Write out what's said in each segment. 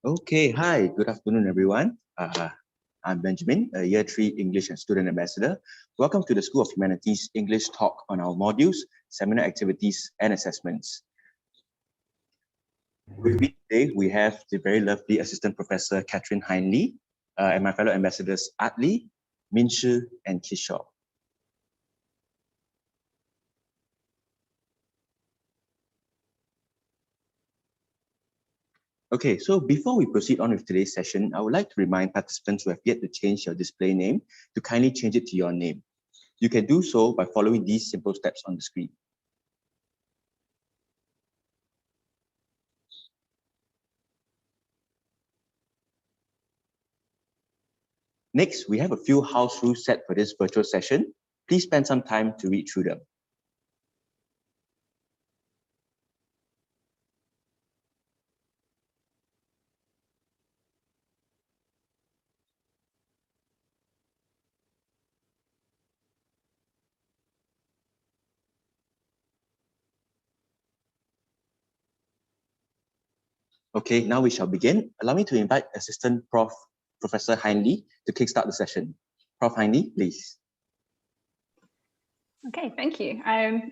Okay, hi, good afternoon, everyone. I'm Benjamin, a Year 3 English and Student Ambassador. Welcome to the School of Humanities English talk on our modules, seminar activities, and assessments. With me today, we have the very lovely Assistant Professor Catherine Hindley and my fellow ambassadors Atli, Minshu, and Kishore. Okay, so before we proceed on with today's session, I would like to remind participants who have yet to change your display name to kindly change it to your name. You can do so by following these simple steps on the screen. Next, we have a few house rules set for this virtual session. Please spend some time to read through them. Okay, now we shall begin. Allow me to invite Assistant Professor Hindley to kickstart the session. Prof. Hindley, please. Okay, thank you.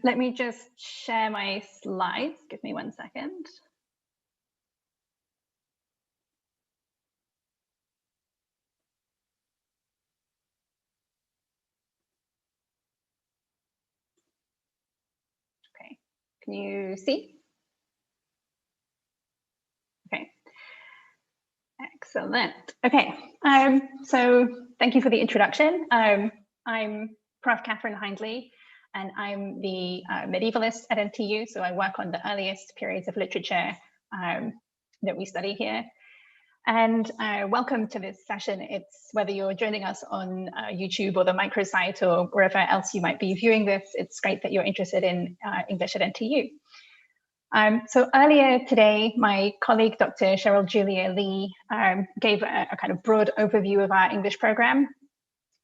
Let me just share my slides. Give me 1 second. Okay, can you see? Okay, excellent. Okay, so thank you for the introduction. I'm Prof. Catherine Hindley, and I'm the medievalist at NTU, so I work on the earliest periods of literature that we study here. And welcome to this session. It's whether you're joining us on YouTube or the microsite or wherever else you might be viewing this, it's great that you're interested in English at NTU. So earlier today, my colleague, Dr. Cheryl Julia Lee, gave a kind of broad overview of our English program.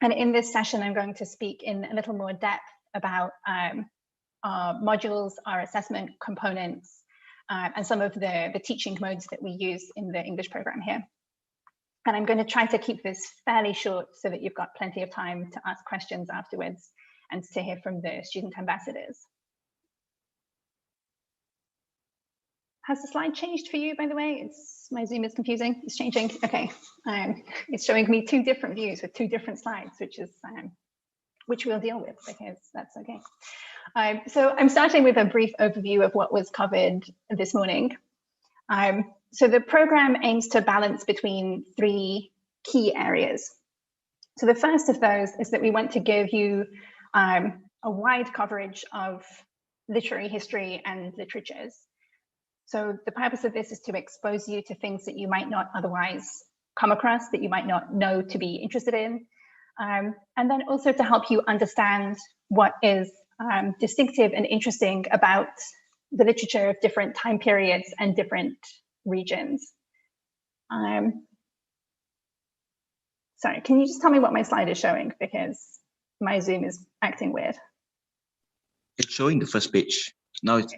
And in this session, I'm going to speak in a little more depth about our modules, our assessment components, and some of the teaching modes that we use in the English program here. And I'm going to try to keep this fairly short so that you've got plenty of time to ask questions afterwards and to hear from the student ambassadors. Has the slide changed for you, by the way? My Zoom is confusing. It's changing. Okay. It's showing me two different views with two different slides, which we'll deal with because that's okay. So I'm starting with a brief overview of what was covered this morning. So the program aims to balance between three key areas. So the first of those is that we want to give you a wide coverage of literary history and literatures. So the purpose of this is to expose you to things that you might not otherwise come across, that you might not know to be interested in, and then also to help you understand what is distinctive and interesting about the literature of different time periods and different regions. Sorry, can you just tell me what my slide is showing, because my Zoom is acting weird. It's showing the first page. Now it's...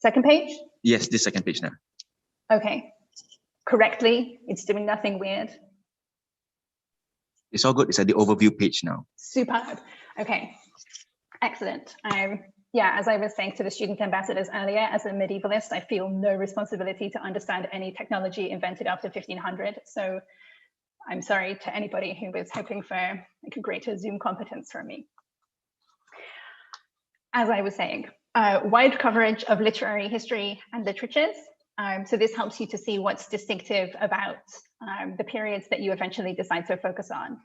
Second page? Yes, this second page now. Okay. Correctly, it's doing nothing weird. It's all good. It's at the overview page now. Superb. Okay, excellent. Yeah, as I was saying to the student ambassadors earlier, as a medievalist, I feel no responsibility to understand any technology invented after 1500. So I'm sorry to anybody who was hoping for like a greater Zoom competence from me. As I was saying, wide coverage of literary history and literatures. So this helps you to see what's distinctive about the periods that you eventually decide to focus on,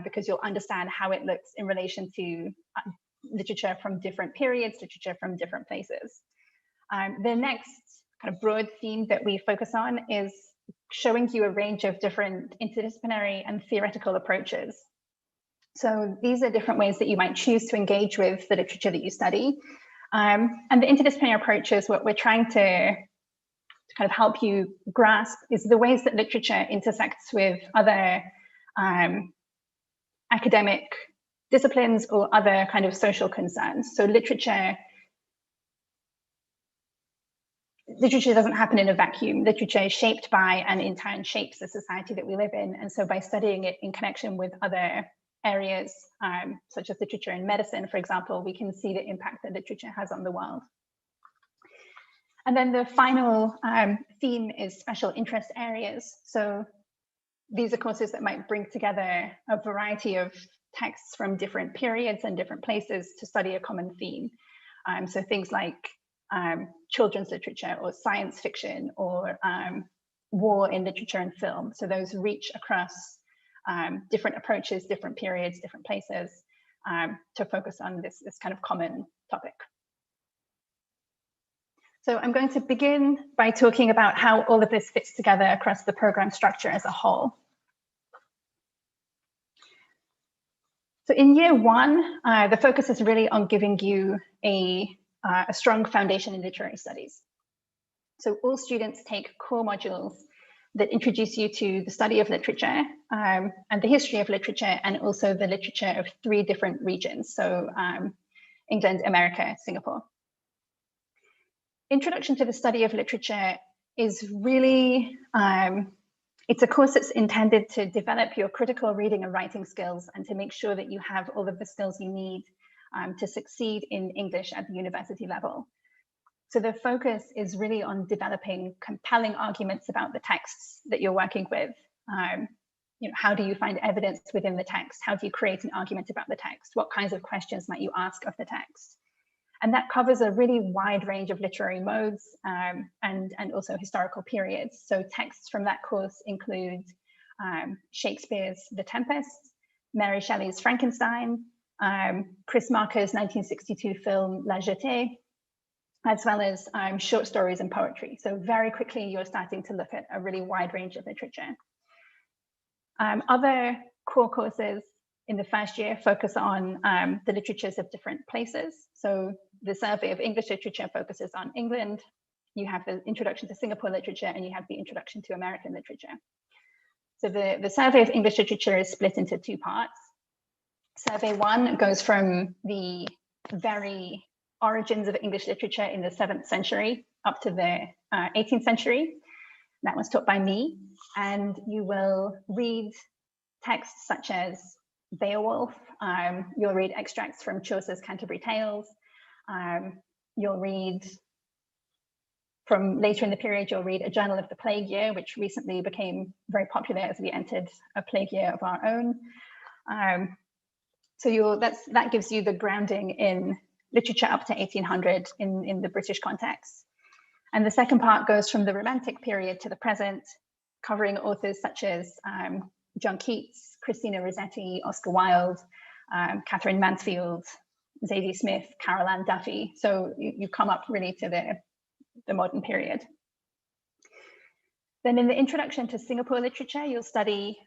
because you'll understand how it looks in relation to literature from different periods, literature from different places. The next kind of broad theme that we focus on is showing you a range of different interdisciplinary and theoretical approaches. So these are different ways that you might choose to engage with the literature that you study. And the interdisciplinary approaches, what we're trying to kind of help you grasp is the ways that literature intersects with other academic disciplines or other kind of social concerns. So literature literature doesn't happen in a vacuum. Literature is shaped by and in turn shapes the society that we live in. And so by studying it in connection with other areas, such as literature and medicine, for example, we can see the impact that literature has on the world. And then the final theme is special interest areas. So these are courses that might bring together a variety of texts from different periods and different places to study a common theme. So things like children's literature or science fiction or war in literature and film. So those reach across different approaches, different periods, different places to focus on this kind of common topic. So I'm going to begin by talking about how all of this fits together across the program structure as a whole. So in year one, the focus is really on giving you a strong foundation in literary studies. So all students take core modules that introduce you to the study of literature and the history of literature, and also the literature of 3 different regions. So England, America, Singapore. Introduction to the study of literature is really, it's a course that's intended to develop your critical reading and writing skills and to make sure that you have all of the skills you need to succeed in English at the university level. So the focus is really on developing compelling arguments about the texts that you're working with. How do you find evidence within the text? How do you create an argument about the text? What kinds of questions might you ask of the text? And that covers a really wide range of literary modes and also historical periods. So texts from that course include Shakespeare's The Tempest, Mary Shelley's Frankenstein, Chris Marker's 1962 film La Jetée, as well as short stories and poetry. So very quickly, you're starting to look at a really wide range of literature. Other core courses in the first year focus on the literatures of different places. So the Survey of English Literature focuses on England. You have the Introduction to Singapore Literature, and you have the Introduction to American Literature. So the Survey of English Literature is split into 2 parts. Survey 1 goes from the very origins of English literature in the 7th century up to the 18th century. That was taught by me. And you will read texts such as Beowulf. You'll read extracts from Chaucer's Canterbury Tales. You'll read, from later in the period, you'll read A Journal of the Plague Year, which recently became very popular as we entered a plague year of our own. So that gives you the grounding in literature up to 1800 in the British context. And the second part goes from the Romantic period to the present, covering authors such as John Keats, Christina Rossetti, Oscar Wilde, Catherine Mansfield, Zadie Smith, Carol Ann Duffy. So you come up really to the modern period. Then in the Introduction to Singapore Literature, you'll study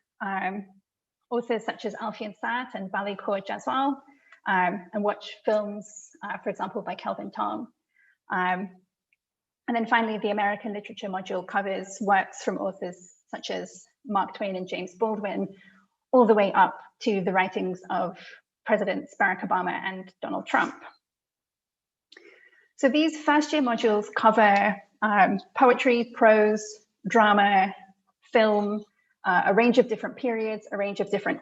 authors such as Alfian Sa'at and Bali Kaur Jaswal, and watch films, for example, by Kelvin Tong. And then finally, the American Literature module covers works from authors such as Mark Twain and James Baldwin, all the way up to the writings of Presidents Barack Obama and Donald Trump. So these first-year modules cover poetry, prose, drama, film, a range of different periods, a range of different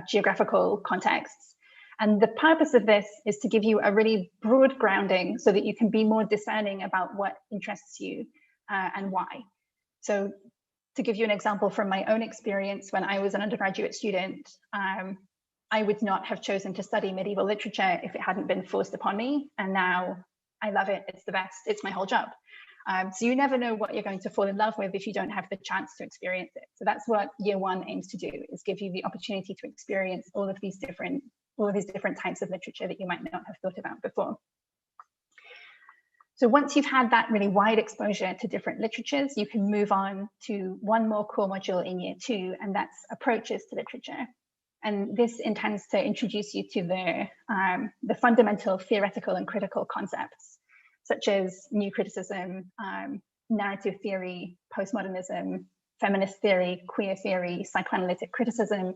geographical contexts. And the purpose of this is to give you a really broad grounding so that you can be more discerning about what interests you and why. So to give you an example from my own experience, when I was an undergraduate student, I would not have chosen to study medieval literature if it hadn't been forced upon me. And now I love it. It's the best. It's my whole job. So you never know what you're going to fall in love with if you don't have the chance to experience it. So that's what year one aims to do, is give you the opportunity to experience all of these different types of literature that you might not have thought about before. So once you've had that really wide exposure to different literatures, you can move on to one more core module in year two, and that's approaches to literature. And this intends to introduce you to the fundamental theoretical and critical concepts, such as new criticism, narrative theory, postmodernism, feminist theory, queer theory, psychoanalytic criticism.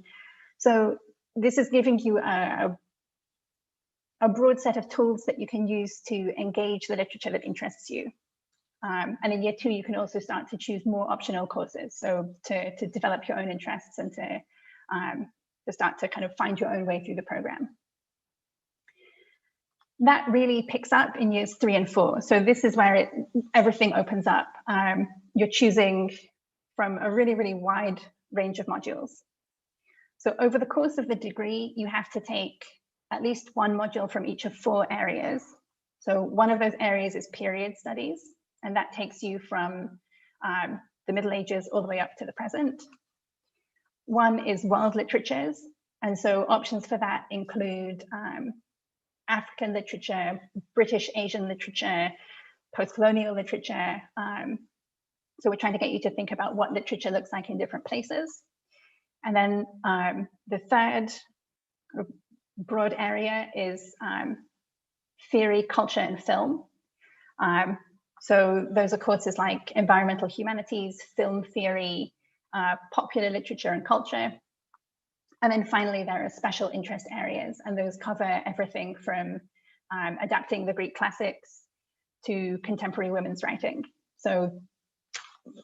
So this is giving you a broad set of tools that you can use to engage the literature that interests you. And in year 2, you can also start to choose more optional courses. So to develop your own interests and to start to kind of find your own way through the program. That really picks up in years 3 and 4. So this is where everything opens up. You're choosing from a really, really wide range of modules. So over the course of the degree, you have to take at least one module from each of 4 areas. So one of those areas is period studies, and that takes you from the Middle Ages all the way up to the present. One is world literatures, and so options for that include African literature, British Asian literature, post-colonial literature. So we're trying to get you to think about what literature looks like in different places. And then the third broad area is theory, culture, and film. So those are courses like environmental humanities, film theory, popular literature and culture. And then finally, there are special interest areas, and those cover everything from adapting the Greek classics to contemporary women's writing. So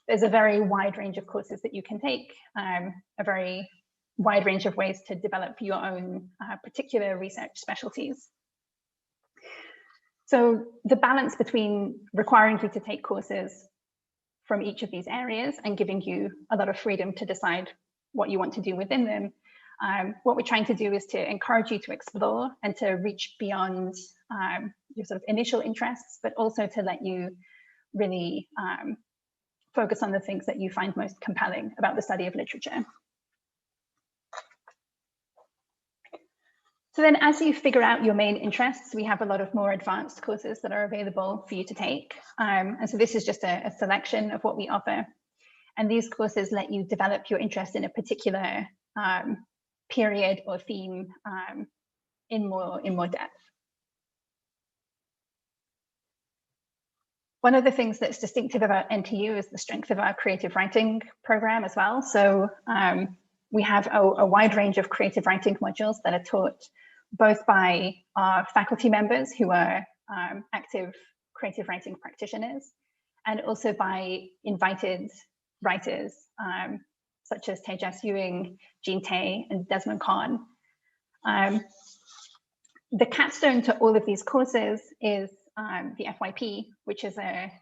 there's a very wide range of courses that you can take, a very wide range of ways to develop your own particular research specialties. So the balance between requiring you to take courses from each of these areas and giving you a lot of freedom to decide what you want to do within them, what we're trying to do is to encourage you to explore and to reach beyond your sort of initial interests, but also to let you really focus on the things that you find most compelling about the study of literature. So then as you figure out your main interests, we have a lot of more advanced courses that are available for you to take. And so this is just a selection of what we offer. And these courses let you develop your interest in a particular period or theme in more depth. One of the things that's distinctive about NTU is the strength of our creative writing program as well. So we have a wide range of creative writing modules that are taught both by our faculty members who are active creative writing practitioners, and also by invited writers such as Tejas Ewing, Jean Tay, and Desmond Kahn. The capstone to all of these courses is the FYP, which is a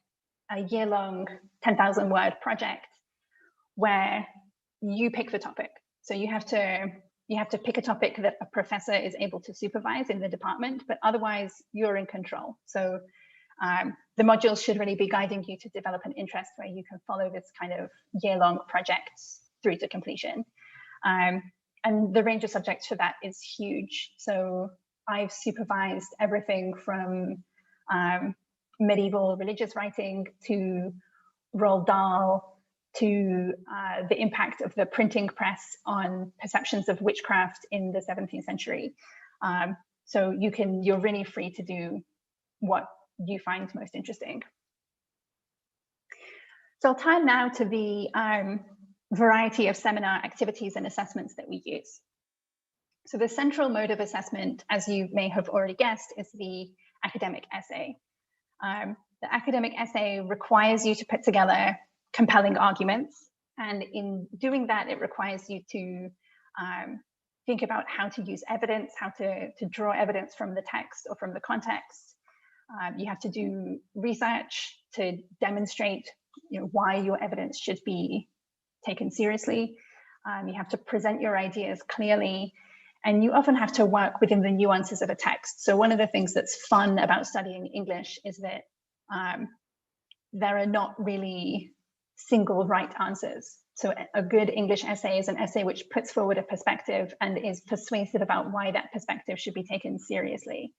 year-long 10,000 word project where you pick the topic. So you have to pick a topic that a professor is able to supervise in the department, but otherwise you're in control. So the modules should really be guiding you to develop an interest where you can follow this kind of year-long project through to completion. And the range of subjects for that is huge. So I've supervised everything from medieval religious writing to Roald Dahl to the impact of the printing press on perceptions of witchcraft in the 17th century. So you're really free to do what you find most interesting. So I'll turn now to the variety of seminar activities and assessments that we use. So the central mode of assessment, as you may have already guessed, is the academic essay. The academic essay requires you to put together compelling arguments. And in doing that, it requires you to think about how to use evidence, how to draw evidence from the text or from the context. You have to do research to demonstrate why your evidence should be taken seriously. You have to present your ideas clearly, and you often have to work within the nuances of a text. So one of the things that's fun about studying English is that there are not really single right answers. So a good English essay is an essay which puts forward a perspective and is persuasive about why that perspective should be taken seriously.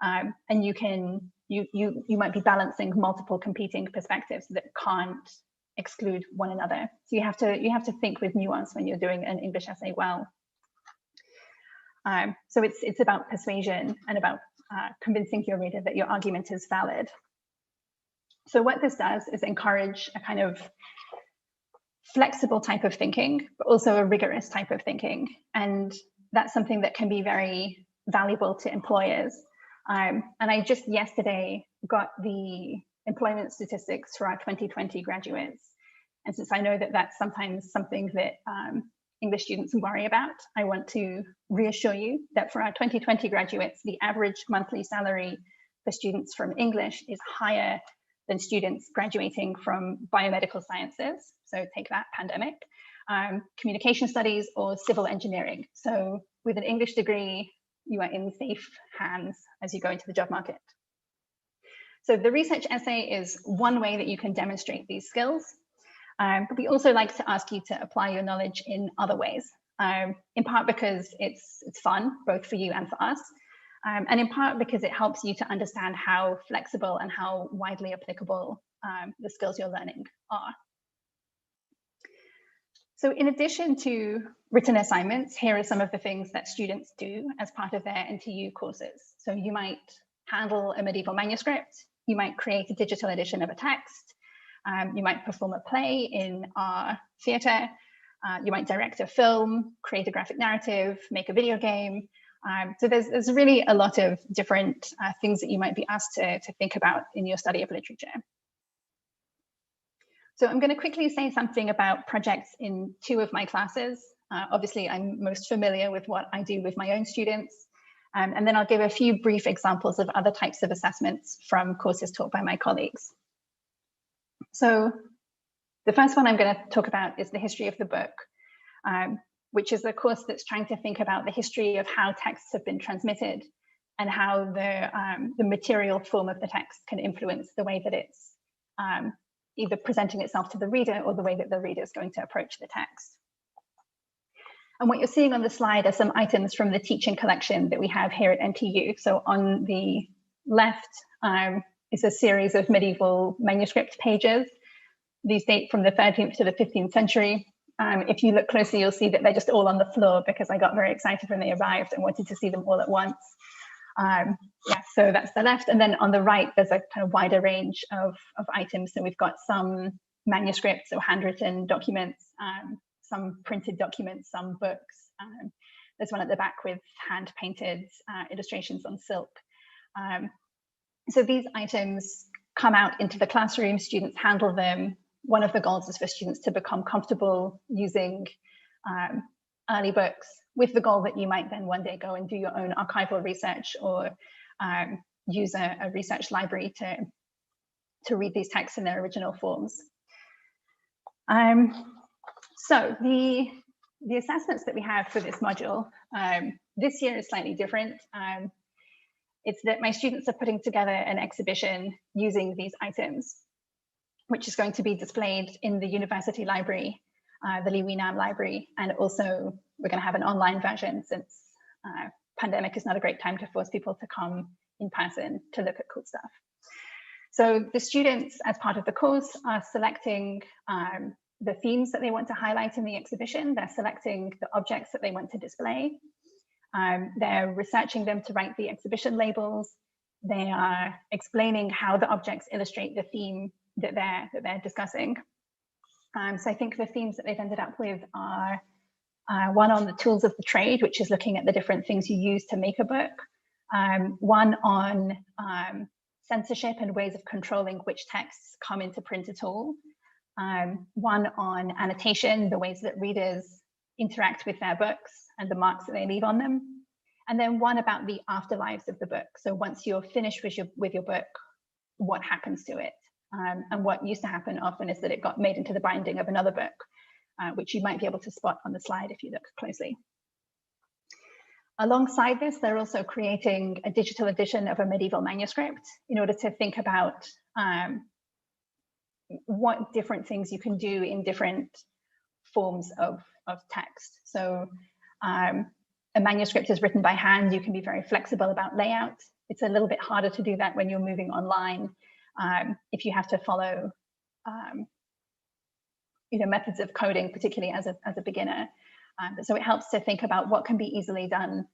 And you might be balancing multiple competing perspectives that can't exclude one another. So you have to think with nuance when you're doing an English essay well. So it's about persuasion and about convincing your reader that your argument is valid. So what this does is encourage a kind of flexible type of thinking, but also a rigorous type of thinking. And that's something that can be very valuable to employers. And I just yesterday got the employment statistics for our 2020 graduates. And since I know that that's sometimes something that English students worry about, I want to reassure you that for our 2020 graduates, the average monthly salary for students from English is higher than students graduating from biomedical sciences. So take that, pandemic, communication studies, or civil engineering. So with an English degree, you are in safe hands as you go into the job market. So the research essay is one way that you can demonstrate these skills. But we also like to ask you to apply your knowledge in other ways, in part because it's fun, both for you and for us, and in part because it helps you to understand how flexible and how widely applicable the skills you're learning are. So in addition to written assignments, here are some of the things that students do as part of their NTU courses. So you might handle a medieval manuscript, you might create a digital edition of a text, you might perform a play in our theatre, you might direct a film, create a graphic narrative, make a video game. So there's really a lot of different things that you might be asked to think about in your study of literature. So I'm going to quickly say something about projects in two of my classes. Obviously, I'm most familiar with what I do with my own students. And then I'll give a few brief examples of other types of assessments from courses taught by my colleagues. So the first one I'm going to talk about is the history of the book, which is a course that's trying to think about the history of how texts have been transmitted and how the material form of the text can influence the way that it's either presenting itself to the reader or the way that the reader is going to approach the text. And what you're seeing on the slide are some items from the teaching collection that we have here at NTU. So on the left is a series of medieval manuscript pages. These date from the 13th to the 15th century. If you look closely, you'll see that they're just all on the floor because I got very excited when they arrived and wanted to see them all at once. Yeah, so that's the left. And then on the right, there's a kind of wider range of items. So we've got some manuscripts or handwritten documents, some printed documents, some books. There's one at the back with hand-painted illustrations on silk. So these items come out into the classroom, students handle them. One of the goals is for students to become comfortable using early books, with the goal that you might then one day go and do your own archival research or use a research library to read these texts in their original forms. So the assessments that we have for this module this year is slightly different. It's that my students are putting together an exhibition using these items, which is going to be displayed in the university library, the Lee Wee Nam library, and also we're going to have an online version since pandemic is not a great time to force people to come in person to look at cool stuff. So the students, as part of the course, are selecting the themes that they want to highlight in the exhibition. They're selecting the objects that they want to display. They're researching them to write the exhibition labels. They are explaining how the objects illustrate the theme that they're discussing. So I think the themes that they've ended up with are one on the tools of the trade, which is looking at the different things you use to make a book. One on censorship and ways of controlling which texts come into print at all. One on annotation, the ways that readers interact with their books and the marks that they leave on them. And then one about the afterlives of the book. So once you're finished with your book, what happens to it? And what used to happen often is that it got made into the binding of another book, which you might be able to spot on the slide if you look closely. Alongside this, they're also creating a digital edition of a medieval manuscript in order to think about what different things you can do in different forms of text. So a manuscript is written by hand. You can be very flexible about layout. It's a little bit harder to do that when you're moving online. If you have to follow methods of coding, particularly as a beginner. So it helps to think about what can be easily done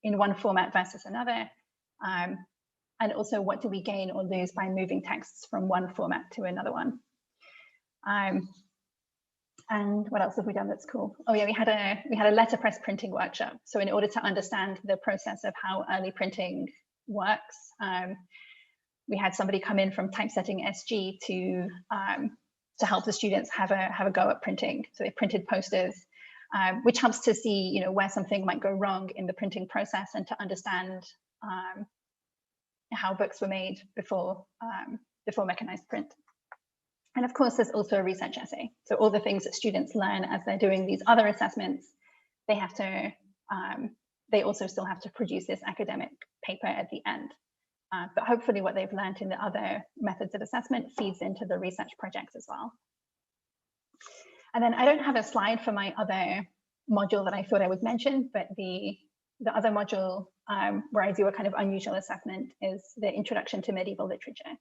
in one format versus another. And also what do we gain or lose by moving texts from one format to another one. And what else have we done that's cool? Oh yeah, we had a letterpress printing workshop. So in order to understand the process of how early printing works, we had somebody come in from typesetting SG to help the students have a go at printing. So they printed posters, which helps to see, you know, where something might go wrong in the printing process and to understand how books were made before mechanized print. And of course, there's also a research essay. So all the things that students learn as they're doing these other assessments, they have to, they also still have to produce this academic paper at the end. But hopefully what they've learned in the other methods of assessment feeds into the research projects as well. And then I don't have a slide for my other module that I thought I would mention, but the other module where I do a kind of unusual assessment is the Introduction to Medieval Literature.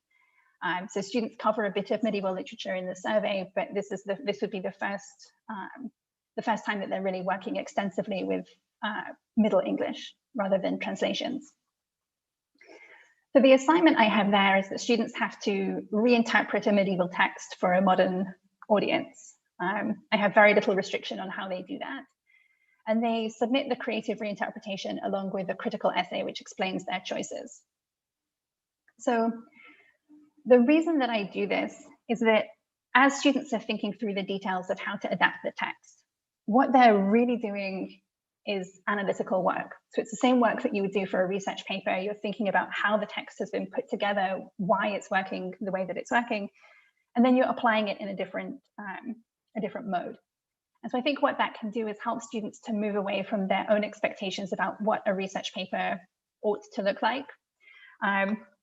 So students cover a bit of medieval literature in the survey, but this would be the first time that they're really working extensively with Middle English rather than translations. So the assignment I have there is that students have to reinterpret a medieval text for a modern audience. I have very little restriction on how they do that. And they submit the creative reinterpretation along with a critical essay which explains their choices. So the reason that I do this is that as students are thinking through the details of how to adapt the text, what they're really doing is analytical work. So it's the same work that you would do for a research paper. You're thinking about how the text has been put together, why it's working the way that it's working, and then you're applying it in a different mode. And so I think what that can do is help students to move away from their own expectations about what a research paper ought to look like,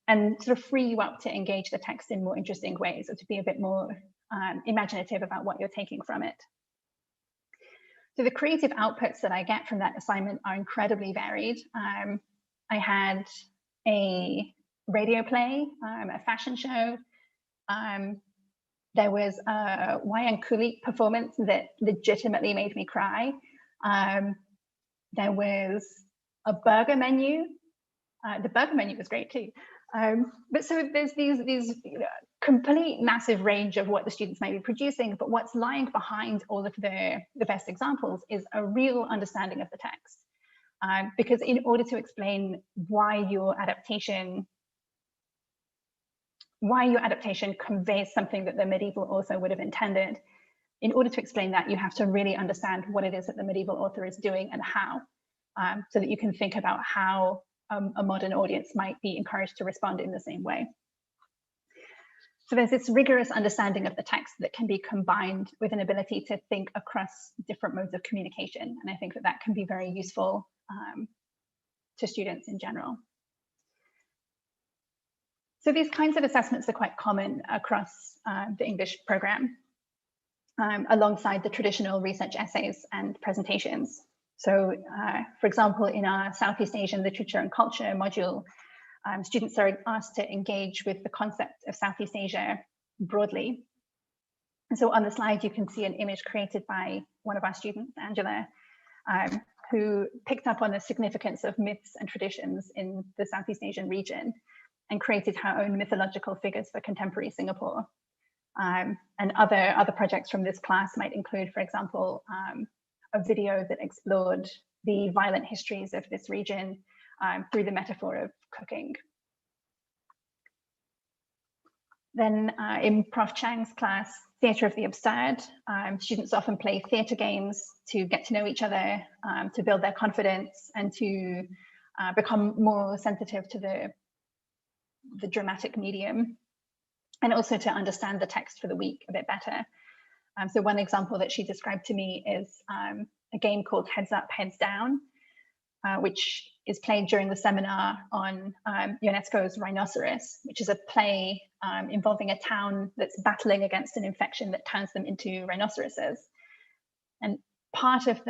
and sort of free you up to engage the text in more interesting ways, or to be a bit more imaginative about what you're taking from it. So the creative outputs that I get from that assignment are incredibly varied. I had a radio play, a fashion show. There was a wayang kulit performance that legitimately made me cry. There was a burger menu. The burger menu was great too. But so there's these complete massive range of what the students may be producing, but what's lying behind all of the best examples is a real understanding of the text. Because in order to explain why your adaptation conveys something that the medieval author would have intended, in order to explain that, you have to really understand what it is that the medieval author is doing and how, so that you can think about how a modern audience might be encouraged to respond in the same way. So there's this rigorous understanding of the text that can be combined with an ability to think across different modes of communication. And I think that that can be very useful to students in general. So these kinds of assessments are quite common across the English program, alongside the traditional research essays and presentations. So, for example, in our Southeast Asian literature and culture module, students are asked to engage with the concept of Southeast Asia broadly. And so on the slide, you can see an image created by one of our students, Angela, who picked up on the significance of myths and traditions in the Southeast Asian region and created her own mythological figures for contemporary Singapore. And other projects from this class might include, for example, a video that explored the violent histories of this region through the metaphor of cooking. Then in Prof. Chang's class, Theatre of the Absurd, students often play theatre games to get to know each other, to build their confidence, and to become more sensitive to the dramatic medium, and also to understand the text for the week a bit better. So one example that she described to me is a game called Heads Up, Heads Down, which is played during the seminar on UNESCO's Rhinoceros, which is a play involving a town that's battling against an infection that turns them into rhinoceroses. And part of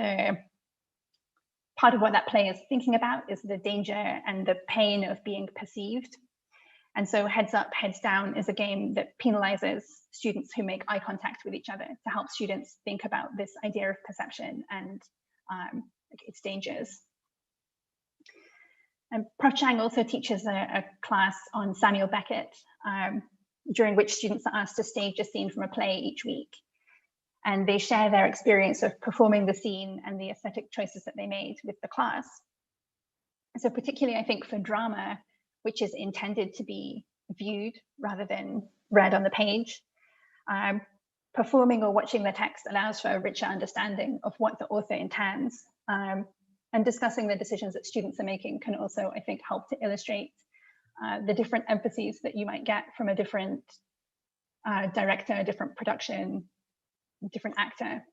what that play is thinking about is the danger and the pain of being perceived. And so Heads Up, Heads Down is a game that penalizes students who make eye contact with each other to help students think about this idea of perception and its dangers. And Prof. Chang also teaches a class on Samuel Beckett, during which students are asked to stage a scene from a play each week. And they share their experience of performing the scene and the aesthetic choices that they made with the class. So particularly, I think, for drama, which is intended to be viewed rather than read on the page. Performing or watching the text allows for a richer understanding of what the author intends. And discussing the decisions that students are making can also, I think, help to illustrate the different emphases that you might get from a different director, a different production, different actor,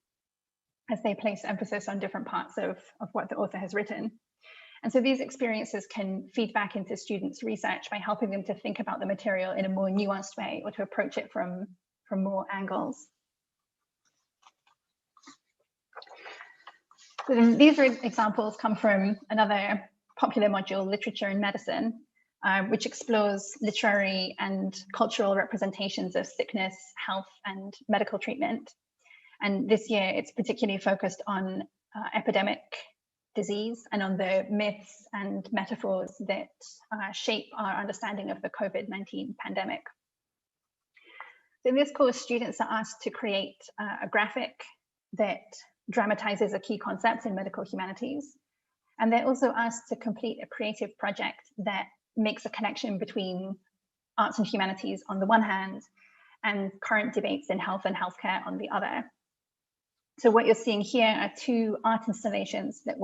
as they place emphasis on different parts of what the author has written. And so these experiences can feed back into students' research by helping them to think about the material in a more nuanced way, or to approach it from more angles. So these examples come from another popular module, Literature and Medicine, which explores literary and cultural representations of sickness, health, and medical treatment. And this year, it's particularly focused on epidemic disease and on the myths and metaphors that shape our understanding of the COVID-19 pandemic. So in this course, students are asked to create a graphic that dramatizes a key concept in medical humanities. And they're also asked to complete a creative project that makes a connection between arts and humanities on the one hand, and current debates in health and healthcare on the other. So what you're seeing here are two art installations that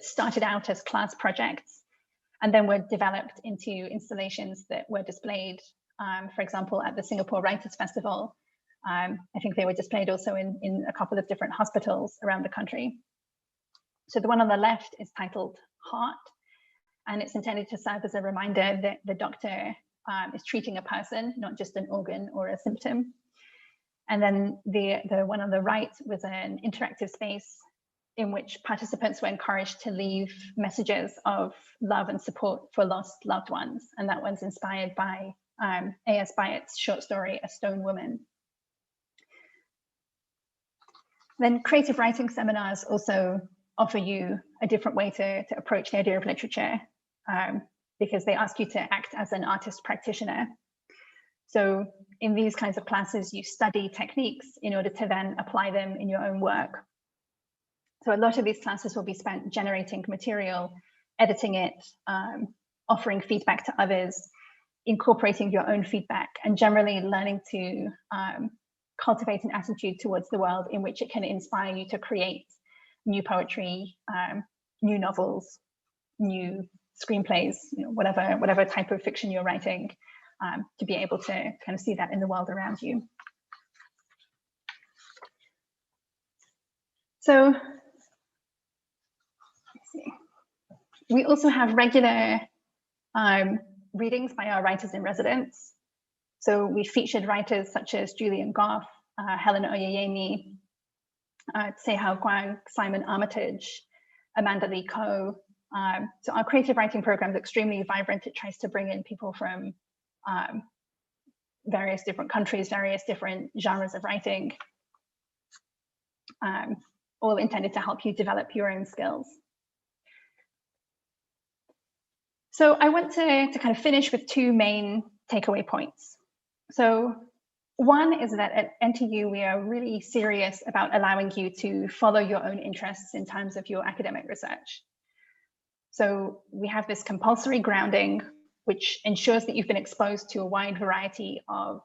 started out as class projects and then were developed into installations that were displayed, for example, at the Singapore Writers' Festival. I think they were displayed also in a couple of different hospitals around the country. So the one on the left is titled Heart, and it's intended to serve as a reminder that the doctor is treating a person, not just an organ or a symptom. And then the one on the right was an interactive space in which participants were encouraged to leave messages of love and support for lost loved ones. And that one's inspired by A.S. Byatt's short story, A Stone Woman. Then creative writing seminars also offer you a different way to approach the idea of literature, because they ask you to act as an artist practitioner. So in these kinds of classes, you study techniques in order to then apply them in your own work. So a lot of these classes will be spent generating material, editing it, offering feedback to others, incorporating your own feedback, and generally learning to cultivate an attitude towards the world in which it can inspire you to create new poetry, new novels, new screenplays, whatever type of fiction you're writing, to be able to kind of see that in the world around you. So let's see. We also have regular readings by our writers in residence. So we featured writers such as Julian Goff, Helen Oyeyemi, Sehao Guang, Simon Armitage, Amanda Lee Coe. So our creative writing program is extremely vibrant. It tries to bring in people from various different countries, various different genres of writing, all intended to help you develop your own skills. So I want to kind of finish with two main takeaway points. So one is that at NTU, we are really serious about allowing you to follow your own interests in terms of your academic research. So we have this compulsory grounding, which ensures that you've been exposed to a wide variety of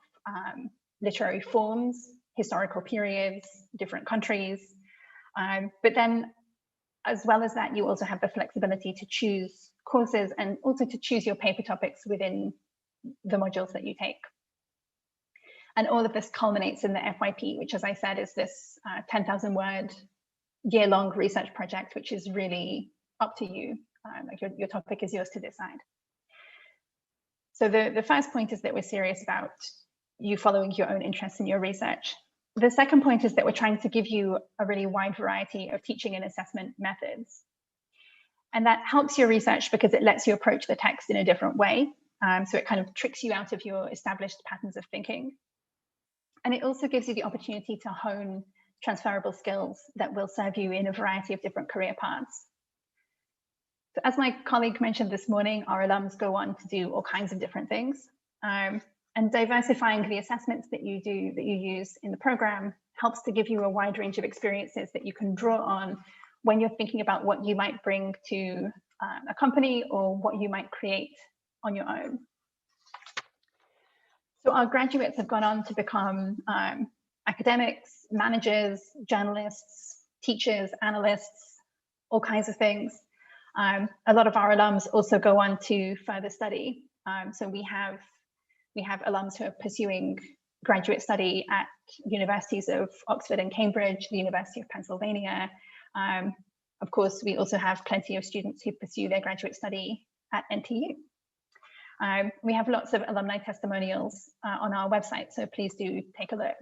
literary forms, historical periods, different countries. But then, as well as that, you also have the flexibility to choose courses and also to choose your paper topics within the modules that you take. And all of this culminates in the FYP, which, as I said, is this 10,000 word year-long research project, which is really up to you. Like your topic is yours to decide. So the first point is that we're serious about you following your own interests in your research. The second point is that we're trying to give you a really wide variety of teaching and assessment methods. And that helps your research because it lets you approach the text in a different way. So it kind of tricks you out of your established patterns of thinking. And it also gives you the opportunity to hone transferable skills that will serve you in a variety of different career paths. So as my colleague mentioned this morning, our alums go on to do all kinds of different things. And diversifying the assessments that you use in the program helps to give you a wide range of experiences that you can draw on when you're thinking about what you might bring to a company or what you might create on your own. So our graduates have gone on to become academics, managers, journalists, teachers, analysts, all kinds of things. A lot of our alums also go on to further study. So we have alums who are pursuing graduate study at universities of Oxford and Cambridge, the University of Pennsylvania. Of course, we also have plenty of students who pursue their graduate study at NTU. We have lots of alumni testimonials on our website, so please do take a look.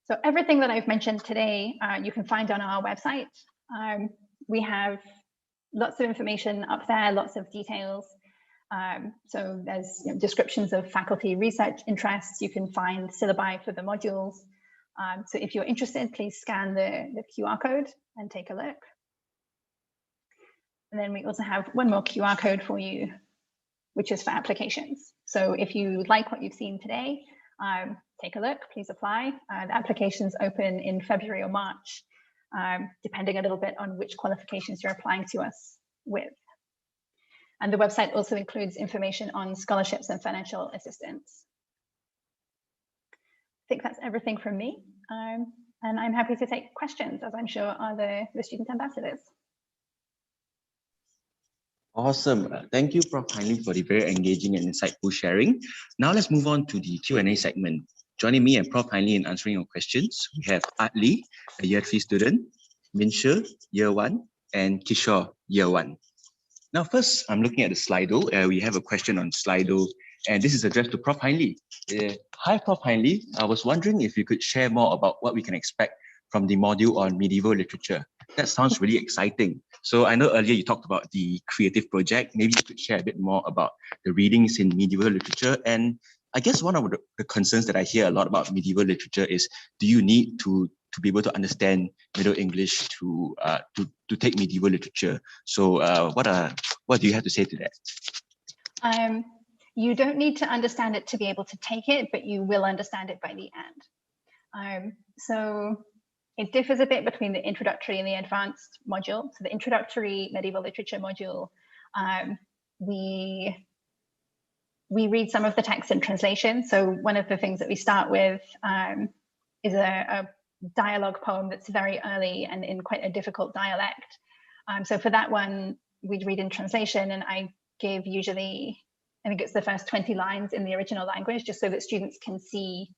So everything that I've mentioned today, you can find on our website. We have lots of information up there, lots of details. So there's descriptions of faculty research interests. You can find syllabi for the modules. So if you're interested, please scan the QR code and take a look. And then we also have one more QR code for you, which is for applications. So if you like what you've seen today, take a look, please apply. The applications open in February or March, depending a little bit on which qualifications you're applying to us with. And the website also includes information on scholarships and financial assistance. I think that's everything from me. And I'm happy to take questions, as I'm sure are the student ambassadors. Awesome. Thank you, Prof. Hindley, for the very engaging and insightful sharing. Now let's move on to the Q&A segment. Joining me and Prof. Hindley in answering your questions, we have Adli, a Year 3 student, Minshir, Year 1, and Kishore, Year 1. Now, first, I'm looking at the Slido. We have a question on Slido, and this is addressed to Prof. Hindley. Hi, Prof. Hindley. I was wondering if you could share more about what we can expect from the module on medieval literature. That sounds really exciting. So I know earlier you talked about the creative project. Maybe you could share a bit more about the readings in medieval literature. And I guess one of the concerns that I hear a lot about medieval literature is, do you need to be able to understand Middle English to take medieval literature? So what do you have to say to that? You don't need to understand it to be able to take it, but you will understand it by the end. So it differs a bit between the introductory and the advanced module. So the introductory medieval literature module, we read some of the text in translation. So one of the things that we start with is a dialogue poem that's very early and in quite a difficult dialect. So for that one, we'd read in translation, and I give usually, I think it's the first 20 lines in the original language, just so that students can see,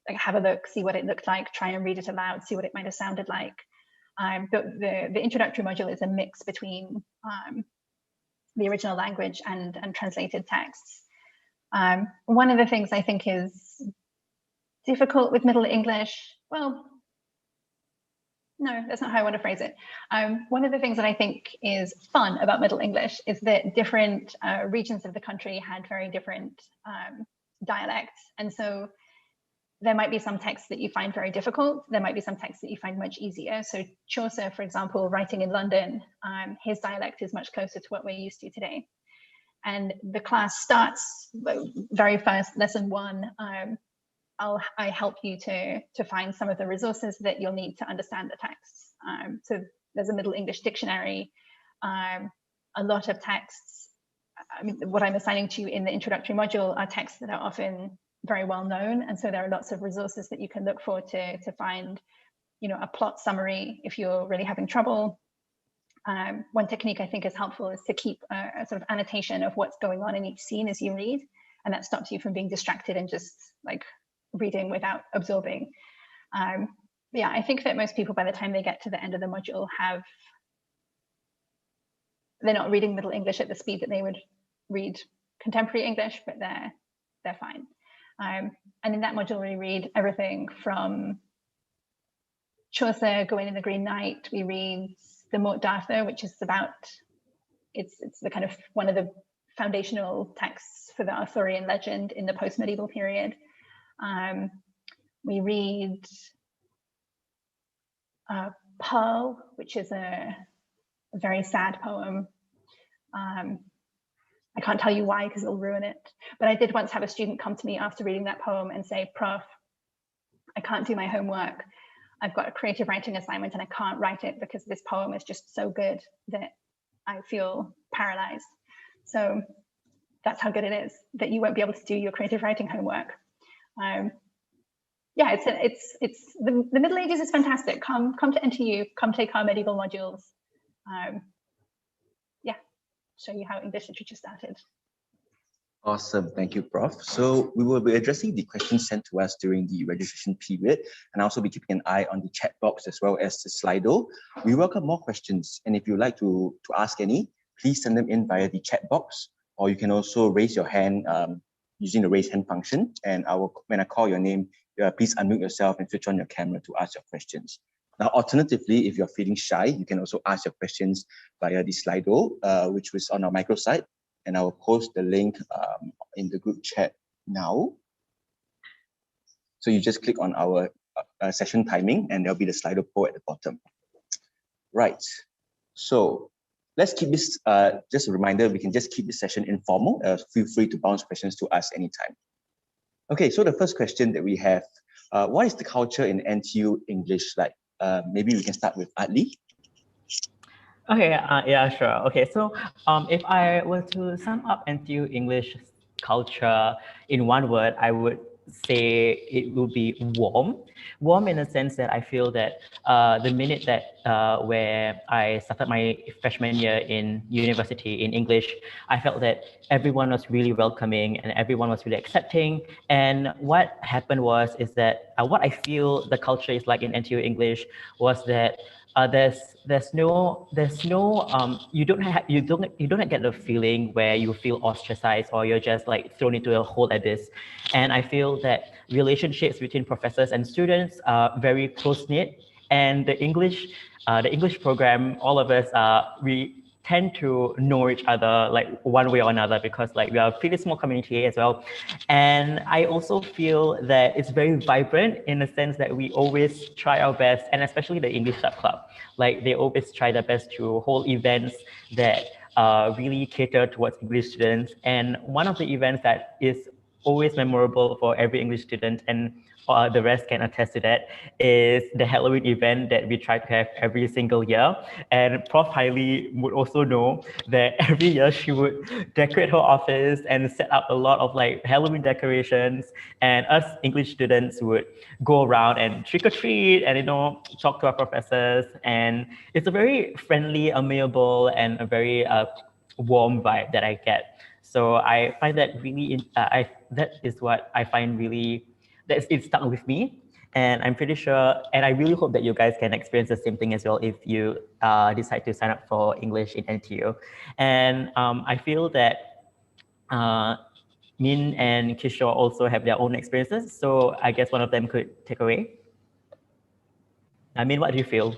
like have a look, see what it looked like, try and read it aloud, see what it might have sounded like. But the introductory module is a mix between the original language and translated texts. One of the things I think is difficult with Middle English, well, no, that's not how I want to phrase it. One of the things that I think is fun about Middle English is that different regions of the country had very different dialects. And so there might be some texts that you find very difficult. There might be some texts that you find much easier. So Chaucer, for example, writing in London, his dialect is much closer to what we're used to today. And the class starts very first, lesson 1. I help you to find some of the resources that you'll need to understand the texts. So there's a Middle English dictionary, a lot of texts. I mean, what I'm assigning to you in the introductory module are texts that are often very well known, and so there are lots of resources that you can look for to find, a plot summary if you're really having trouble. One technique I think is helpful is to keep a sort of annotation of what's going on in each scene as you read, and that stops you from being distracted and just like reading without absorbing. Yeah, I think that most people, by the time they get to the end of the module, they're not reading Middle English at the speed that they would read contemporary English, but they're fine. And in that module, we read everything from Chaucer, Gawain and the Green Knight. We read the Morte d'Arthur, which is about, it's the kind of one of the foundational texts for the Arthurian legend in the post-medieval period. We read Pearl, which is a very sad poem. I can't tell you why, because it'll ruin it. But I did once have a student come to me after reading that poem and say, Prof, I can't do my homework. I've got a creative writing assignment and I can't write it because this poem is just so good that I feel paralyzed. So that's how good it is, that you won't be able to do your creative writing homework. Yeah, it's the Middle Ages is fantastic. Come to NTU, come take our medieval modules. Yeah, show you how English literature started. Awesome, thank you, Prof. So we will be addressing the questions sent to us during the registration period, and also be keeping an eye on the chat box as well as the Slido. We welcome more questions, and if you'd like to ask any, please send them in via the chat box, or you can also raise your hand using the raise hand function, and when I call your name, please unmute yourself and switch on your camera to ask your questions. Now, alternatively, if you're feeling shy, you can also ask your questions via the Slido, which was on our microsite, and I will post the link in the group chat now. So you just click on our session timing, and there'll be the Slido poll at the bottom. Right, so let's keep this, just a reminder, we can just keep this session informal. Feel free to bounce questions to us anytime. Okay, so the first question that we have, what is the culture in NTU English like? Maybe we can start with Adli. Okay, yeah, sure. Okay, so if I were to sum up NTU English culture in one word, I would say it will be warm. Warm in the sense that I feel that the minute that where I started my freshman year in university in English, I felt that everyone was really welcoming and everyone was really accepting. And what happened is that what I feel the culture is like in NTU English was that there's no you don't get the feeling where you feel ostracized or you're just like thrown into a whole abyss. And I feel that relationships between professors and students are very close-knit, and the English program, all of us we tend to know each other like one way or another, because like we are a pretty small community as well. And I also feel that it's very vibrant in the sense that we always try our best, and especially the English Sub Club, like they always try their best to hold events that really cater towards English students. And one of the events that is always memorable for every English student, and the rest can attest to that, is the Halloween event that we try to have every single year. And Prof. Hindley would also know that every year she would decorate her office and set up a lot of like Halloween decorations, and us English students would go around and trick or treat and talk to our professors. And it's a very friendly, amiable, and a very warm vibe that I get. So I find that really, that is what I find really, it stuck with me. And I'm pretty sure, and I really hope that you guys can experience the same thing as well if you decide to sign up for English in NTU. And I feel that Min and Kishore also have their own experiences. So I guess one of them could take away. I mean, what do you feel?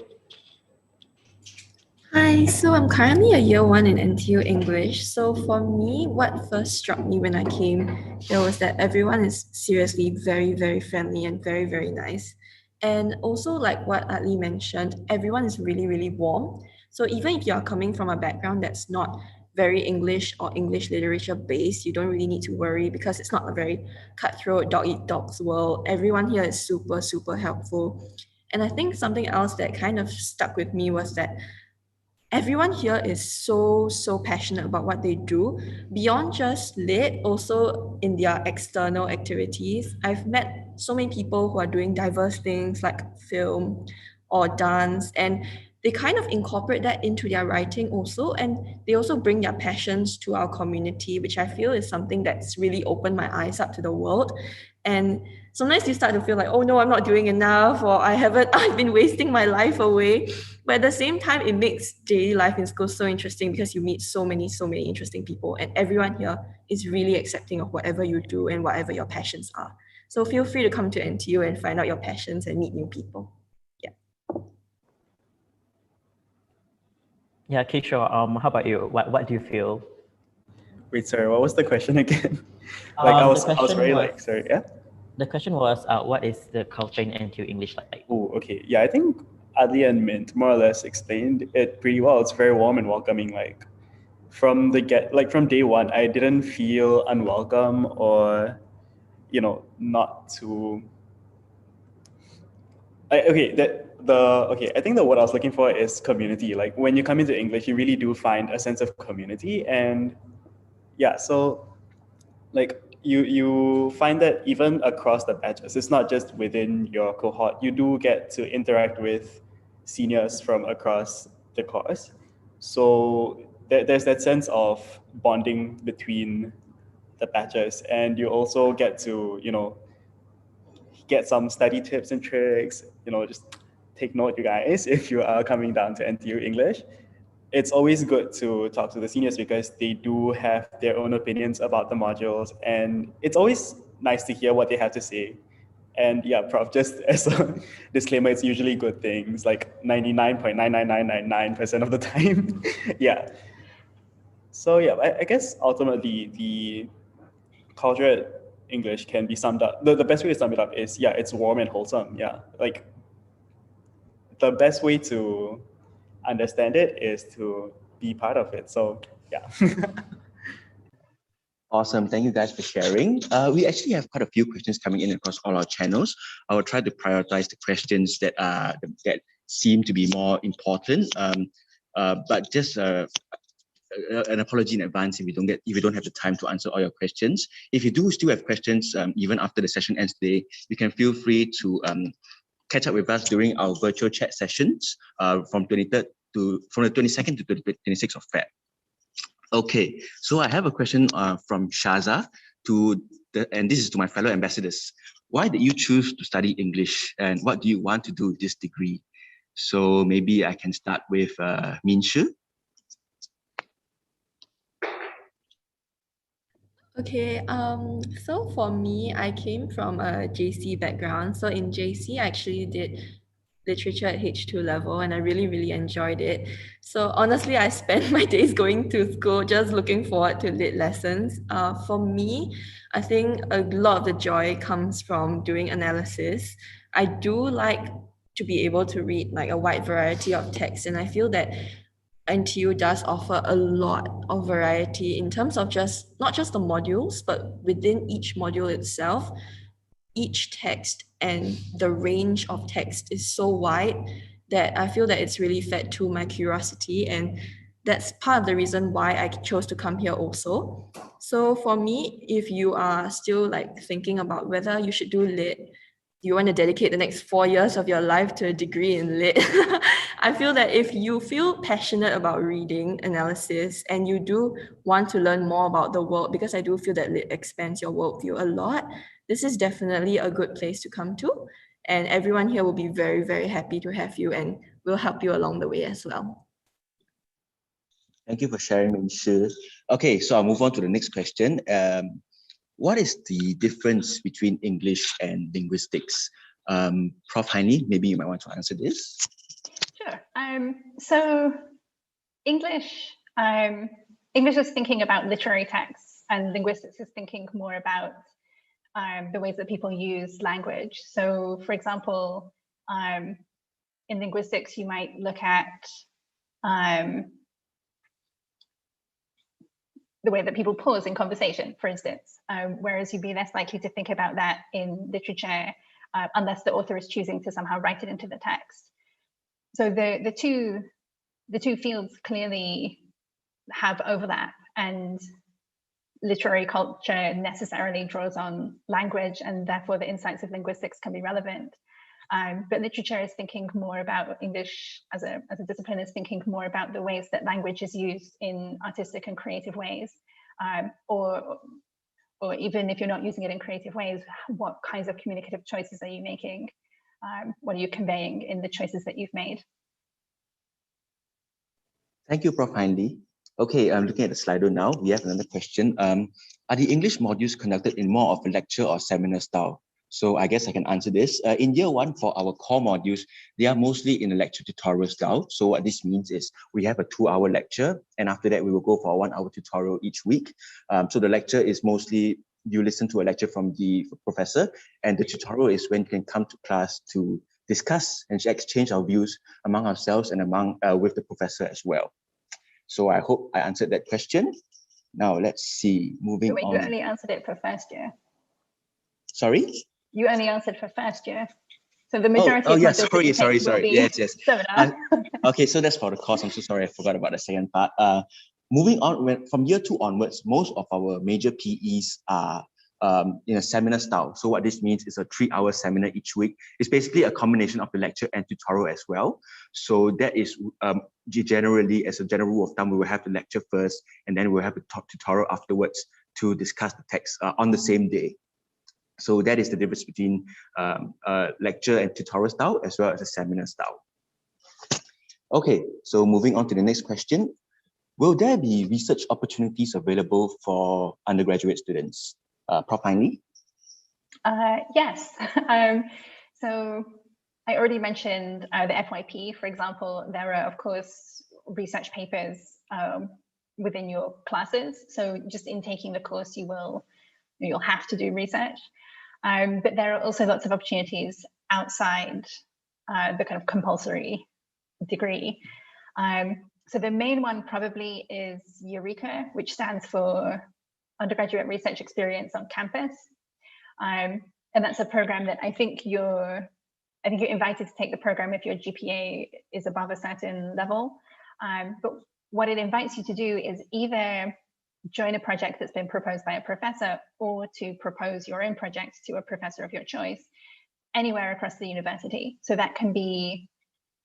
Hi, so I'm currently a year one in NTU English. So for me, what first struck me when I came here was that everyone is seriously very, very friendly and very, very nice. And also like what Adli mentioned, everyone is really, really warm. So even if you're coming from a background that's not very English or English literature based, you don't really need to worry because it's not a very cutthroat dog eat dogs world. Everyone here is super, super helpful. And I think something else that kind of stuck with me was that everyone here is so passionate about what they do, beyond just lit, also in their external activities. I've met so many people who are doing diverse things like film or dance, and they kind of incorporate that into their writing also, and they also bring their passions to our community, which I feel is something that's really opened my eyes up to the world. And sometimes you start to feel like, oh no, I'm not doing enough, or I've been wasting my life away. But at the same time, it makes daily life in school so interesting because you meet so many interesting people, and everyone here is really accepting of whatever you do and whatever your passions are. So feel free to come to NTU and find out your passions and meet new people. Yeah, Kishore, how about you? What do you feel? Wait, sorry, what was the question again? I was very like, sorry, yeah? The question was, what is the culture in NTU English like? Oh, okay. Yeah, I think Adli and Mint more or less explained it pretty well. It's very warm and welcoming. Like from day one, I didn't feel unwelcome or, not to. I think the word I was looking for is community. Like when you come into English, you really do find a sense of community, and yeah. So like you find that even across the batches, it's not just within your cohort, you do get to interact with seniors from across the course. So there's that sense of bonding between the batches, and you also get to, get some study tips and tricks, just take note, you guys, if you are coming down to NTU English. It's always good to talk to the seniors because they do have their own opinions about the modules, and it's always nice to hear what they have to say. And yeah, Prof, just as a disclaimer, it's usually good things, like 99.99999% of the time. Yeah. So yeah, I guess ultimately the culture at English can be summed up. The best way to sum it up is, yeah, it's warm and wholesome. Yeah, like the best way to understand it is to be part of it. So yeah. Awesome. Thank you guys for sharing. We actually have quite a few questions coming in across all our channels. I will try to prioritize the questions that seem to be more important. But just an apology in advance if you don't have the time to answer all your questions. If you do still have questions, even after the session ends today, you can feel free to catch up with us during our virtual chat sessions from the 22nd to the 26th of Feb. Okay, so I have a question from Shaza and this is to my fellow ambassadors. Why did you choose to study English, and what do you want to do with this degree? So maybe I can start with Min Shi. Okay, so for me, I came from a JC background. So in JC, I actually did literature at H2 level, and I really, really enjoyed it. So honestly, I spent my days going to school just looking forward to lit lessons. For me, I think a lot of the joy comes from doing analysis. I do like to be able to read like a wide variety of texts, and I feel that NTU does offer a lot of variety in terms of not just the modules, but within each module itself, each text and the range of text is so wide that I feel that it's really fed to my curiosity, and that's part of the reason why I chose to come here also. So for me, if you are still like thinking about whether you should do lit, you want to dedicate the next 4 years of your life to a degree in lit, I feel that if you feel passionate about reading, analysis, and you do want to learn more about the world, because I do feel that lit expands your worldview a lot, this is definitely a good place to come to. And everyone here will be very, very happy to have you and will help you along the way as well. Thank you for sharing, Min Shi. Okay, so I'll move on to the next question. What is the difference between English and linguistics? Prof. Hindley, maybe you might want to answer this. Sure. So English is thinking about literary texts, and linguistics is thinking more about the ways that people use language. So, for example, in linguistics, you might look at the way that people pause in conversation, for instance, whereas you'd be less likely to think about that in literature unless the author is choosing to somehow write it into the text. So the two fields clearly have overlap, and literary culture necessarily draws on language, and therefore the insights of linguistics can be relevant. But literature is thinking more about English as a discipline, is thinking more about the ways that language is used in artistic and creative ways, or even if you're not using it in creative ways, what kinds of communicative choices are you making? What are you conveying in the choices that you've made? Thank you, Prof. Hindley. Okay, I'm looking at the Slido now. We have another question. Are the English modules conducted in more of a lecture or seminar style? So I guess I can answer this. In year one, for our core modules, they are mostly in a lecture tutorial style. So what this means is we have a 2-hour lecture, and after that, we will go for a 1-hour tutorial each week. So the lecture is mostly you listen to a lecture from the professor, and the tutorial is when you can come to class to discuss and exchange our views among ourselves and with the professor as well. So I hope I answered that question. Now let's see, moving on. You only answered it for first year. Sorry? You only answered for first year. So the majority of yes, sorry. Yes. Seminar. Okay, so that's for the course. I'm so sorry, I forgot about the second part. Moving on, from year 2 onwards, most of our major PEs are in a seminar style. So what this means is a 3-hour seminar each week. It's basically a combination of the lecture and tutorial as well. So that is generally, as a general rule of thumb, we will have the lecture first, and then we'll have a tutorial afterwards to discuss the text on the same day. So that is the difference between lecture and tutorial style as well as a seminar style. Okay, so moving on to the next question. Will there be research opportunities available for undergraduate students? Prof. Hindley? Yes. So I already mentioned the FYP, for example. There are, of course, research papers within your classes. So just in taking the course, you'll have to do research. But there are also lots of opportunities outside the kind of compulsory degree. So the main one probably is Eureka, which stands for Undergraduate Research Experience on Campus. And that's a program that I think you're invited to take the program if your GPA is above a certain level. But what it invites you to do is either join a project that's been proposed by a professor, or to propose your own project to a professor of your choice anywhere across the university. So that can be,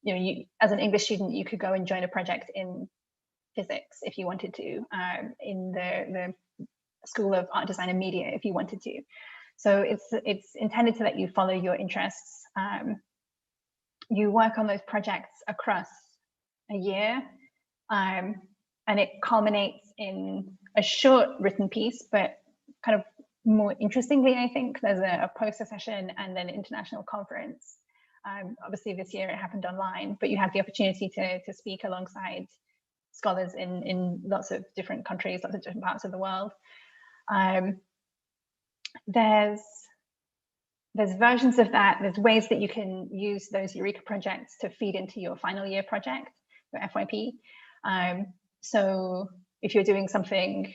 you as an English student, you could go and join a project in physics if you wanted to, in the School of Art, Design and Media if you wanted to. So it's intended to let you follow your interests. You work on those projects across a year, and it culminates in a short written piece, but kind of more interestingly, I think there's a poster session and then an international conference. Obviously this year it happened online, but you have the opportunity to speak alongside scholars in lots of different countries, lots of different parts of the world. There's versions of that. There's ways that you can use those Eureka projects to feed into your final year project, your FYP. So if you're doing something,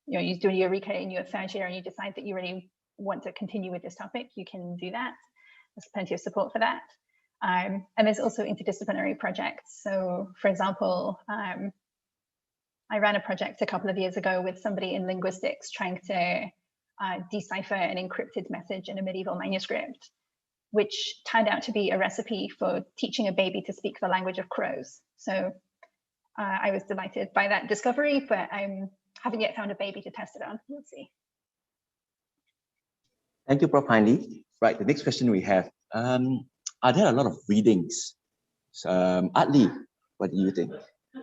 you're doing Eureka in your 3rd year and you decide that you really want to continue with this topic, you can do that. There's plenty of support for that. And there's also interdisciplinary projects. So for example, I ran a project a couple of years ago with somebody in linguistics trying to decipher an encrypted message in a medieval manuscript, which turned out to be a recipe for teaching a baby to speak the language of crows. So I was delighted by that discovery, but I haven't yet found a baby to test it on. We'll see. Thank you, Prof. Hindley. Right, the next question we have, are there a lot of readings? Adli, what do you think?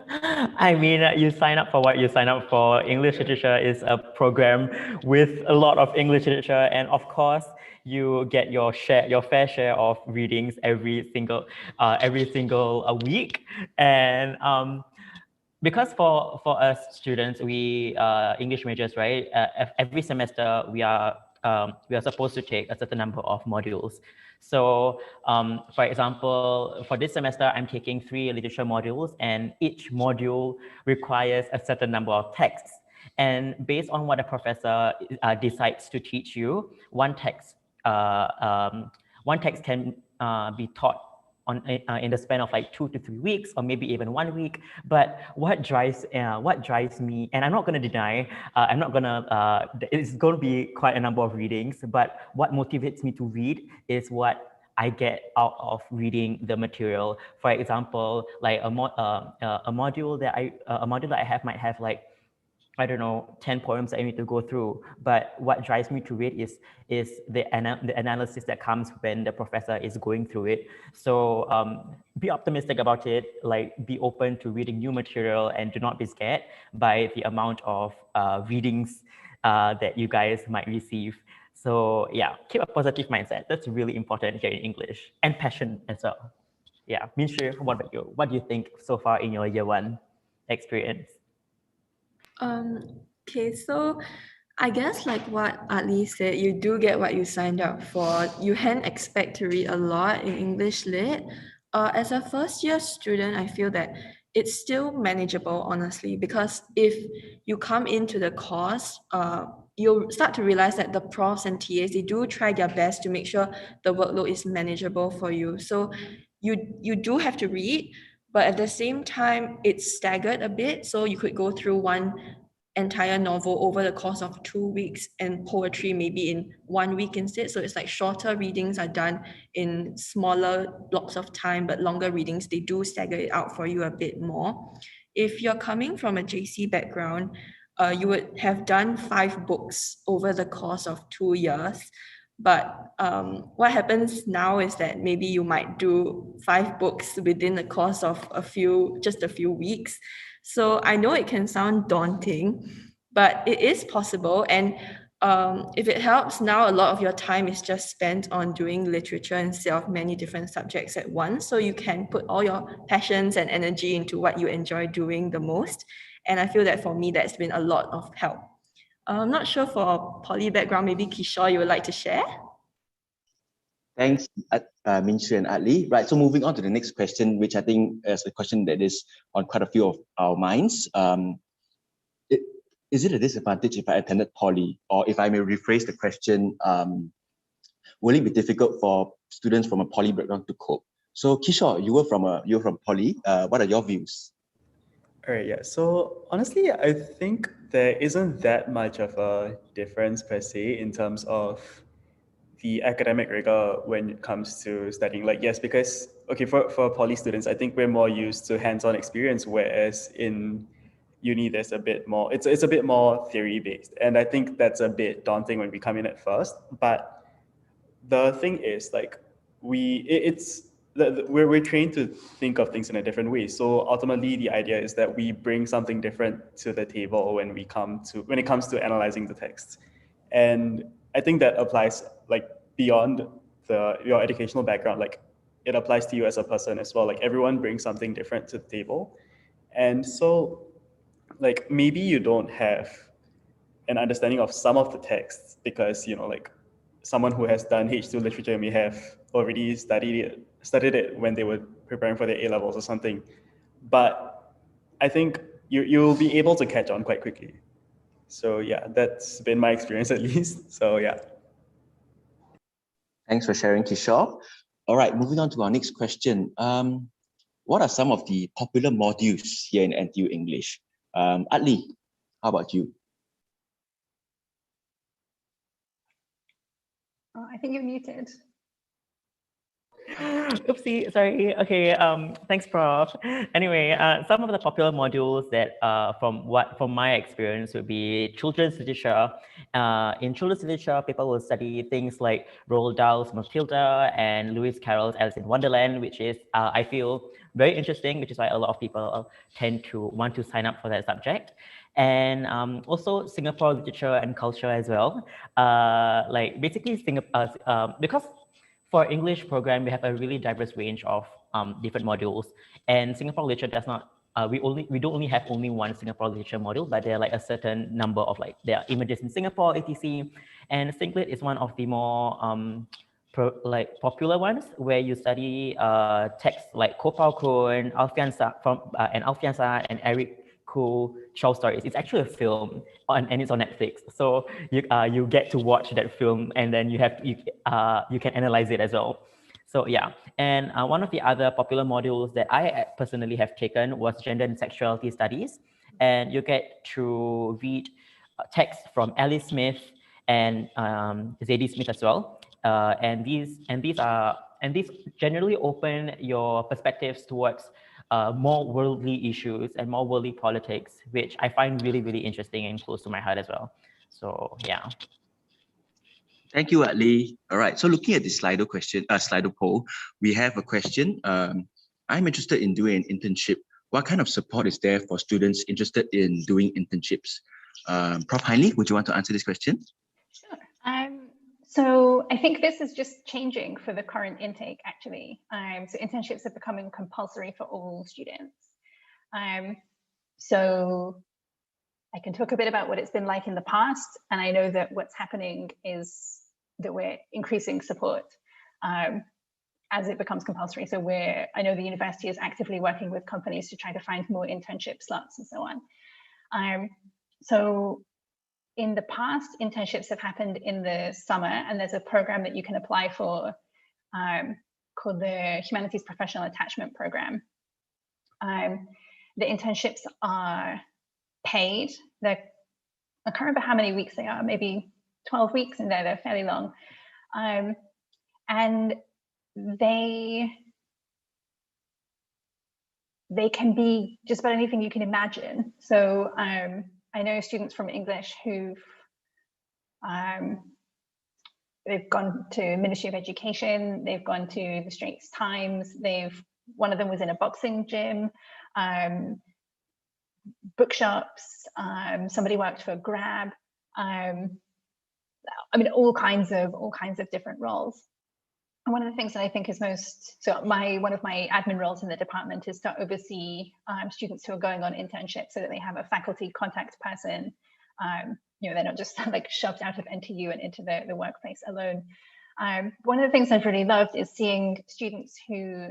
I mean, you sign up for what you sign up for. English literature is a program with a lot of English literature, and of course, you get your fair share of readings every single week. And because for us students, we English majors, right? Every semester we are supposed to take a certain number of modules. So, for example, for this semester, I'm taking 3 literature modules, and each module requires a certain number of texts. And based on what the professor decides to teach you, one text can be taught in the span of like 2 to 3 weeks, or maybe even 1 week. But what drives me, and I'm not going to deny, it's going to be quite a number of readings, but what motivates me to read is what I get out of reading the material. For example, like a module that I have might have like, I don't know, 10 poems that I need to go through. But what drives me to read is the analysis that comes when the professor is going through it. So be optimistic about it, like be open to reading new material, and do not be scared by the amount of readings that you guys might receive. So yeah, keep a positive mindset. That's really important here in English, and passion as well. Yeah, Min-Shi, what about you? What do you think so far in your year 1 experience? Okay, so I guess like what Ali said, you do get what you signed up for. You can expect to read a lot in English Lit. As a 1st-year student, I feel that it's still manageable, honestly, because if you come into the course, you'll start to realize that the profs and TAs, they do try their best to make sure the workload is manageable for you. So you do have to read, but at the same time, it's staggered a bit. So you could go through one entire novel over the course of 2 weeks and poetry maybe in 1 week instead. So it's like shorter readings are done in smaller blocks of time, but longer readings, they do stagger it out for you a bit more. If you're coming from a JC background, you would have done 5 books over the course of 2 years. But what happens now is that maybe you might do 5 books within the course of just a few weeks. So I know it can sound daunting, but it is possible. And if it helps, now a lot of your time is just spent on doing literature instead of many different subjects at once. So you can put all your passions and energy into what you enjoy doing the most. And I feel that for me, that's been a lot of help. I'm not sure for poly background, maybe Kishore, you would like to share? Thanks, Min Shu and Atli. Right, so moving on to the next question, which I think is a question that is on quite a few of our minds. Is it a disadvantage if I attended poly? Or if I may rephrase the question, will it be difficult for students from a poly background to cope? So Kishore, you were from poly. What are your views? All right, yeah. So honestly, I think there isn't that much of a difference per se in terms of the academic rigor when it comes to studying. Like, yes, because, okay, for poly students, I think we're more used to hands-on experience, whereas in uni, there's a bit more, it's a bit more theory-based. And I think that's a bit daunting when we come in at first. But the thing is, like, we're trained to think of things in a different way. So ultimately, the idea is that we bring something different to the table when it comes to analyzing the text. And I think that applies like beyond your educational background. Like, it applies to you as a person as well. Like, everyone brings something different to the table. And so, like, maybe you don't have an understanding of some of the texts because, like, someone who has done H2 literature may have already studied it when they were preparing for their A-levels or something. But I think you'll be able to catch on quite quickly. So yeah, that's been my experience at least. So yeah. Thanks for sharing, Kishore. All right, moving on to our next question. What are some of the popular modules here in NTU English? Atli, how about you? Oh, I think you're muted. Oopsie, sorry. Okay, thanks, Prof. Anyway, some of the popular modules that, from my experience, would be children's literature. In children's literature, people will study things like Roald Dahl's Matilda and Lewis Carroll's Alice in Wonderland, which is, I feel, very interesting, which is why a lot of people tend to want to sign up for that subject. And also Singapore literature and culture as well. Like basically, because for English program, we have a really diverse range of different modules, and Singapore literature does not. We don't only have only one Singapore literature module, but there are like a certain number of there are images in Singapore, etc. And Singlit is one of the more popular ones where you study texts like Kopal Kun, Alfian Sa and Eric Koo short stories. It's actually a film and it's on Netflix. So you get to watch that film and then you can analyze it as well. So yeah, and one of the other popular modules that I personally have taken was gender and sexuality studies, and you get to read texts from Alice Smith and Zadie Smith as well. And these generally open your perspectives towards more worldly issues and more worldly politics, which I find really, really interesting and close to my heart as well. So yeah. Thank you, Atli. All right, so looking at the Slido poll, we have a question. I'm interested in doing an internship. What kind of support is there for students interested in doing internships? Prof. Hindley, would you want to answer this question? Sure. So I think this is just changing for the current intake, actually. So internships are becoming compulsory for all students. So I can talk a bit about what it's been like in the past. And I know that what's happening is that we're increasing support as it becomes compulsory. So I know the university is actively working with companies to try to find more internship slots and so on. So in the past, internships have happened in the summer, and there's a program that you can apply for called the Humanities Professional Attachment Program. The internships are paid. I can't remember how many weeks they are, maybe 12 weeks, and they're fairly long. And they can be just about anything you can imagine. So I know students from English who've they've gone to Ministry of Education, they've gone to the Straits Times, one of them was in a boxing gym, bookshops, somebody worked for Grab. I mean, all kinds of different roles. And one of the things that I think is one of my admin roles in the department is to oversee students who are going on internships so that they have a faculty contact person. They're not just like shoved out of NTU and into the workplace alone. One of the things I've really loved is seeing students who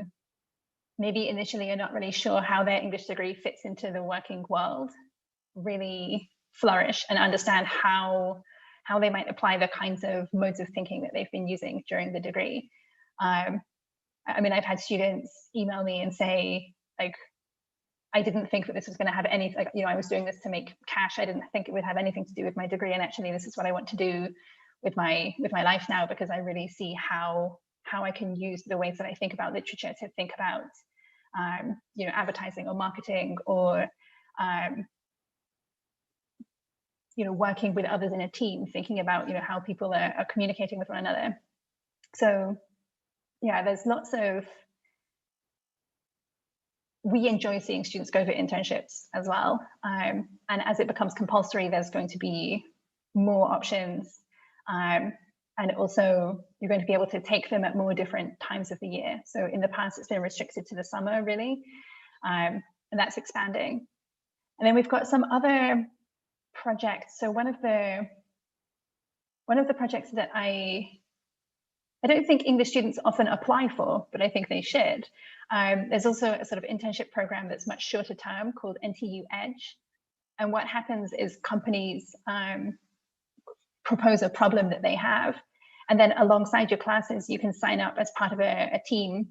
maybe initially are not really sure how their English degree fits into the working world really flourish and understand how they might apply the kinds of modes of thinking that they've been using during the degree. I mean, I've had students email me and say, like, I didn't think that this was going to have any, like, I was doing this to make cash. I didn't think it would have anything to do with my degree. And actually, this is what I want to do with my life now, because I really see how I can use the ways that I think about literature to think about, advertising or marketing, or, working with others in a team, thinking about, how people are communicating with one another. So, yeah, there's lots of, we enjoy seeing students go for internships as well. And as it becomes compulsory, there's going to be more options. And also, you're going to be able to take them at more different times of the year. So in the past, it's been restricted to the summer, really. And that's expanding. And then we've got some other projects. So one of the projects that I don't think English students often apply for, but I think they should. There's also a sort of internship program that's much shorter term called NTU Edge. And what happens is companies propose a problem that they have. And then alongside your classes, you can sign up as part of a team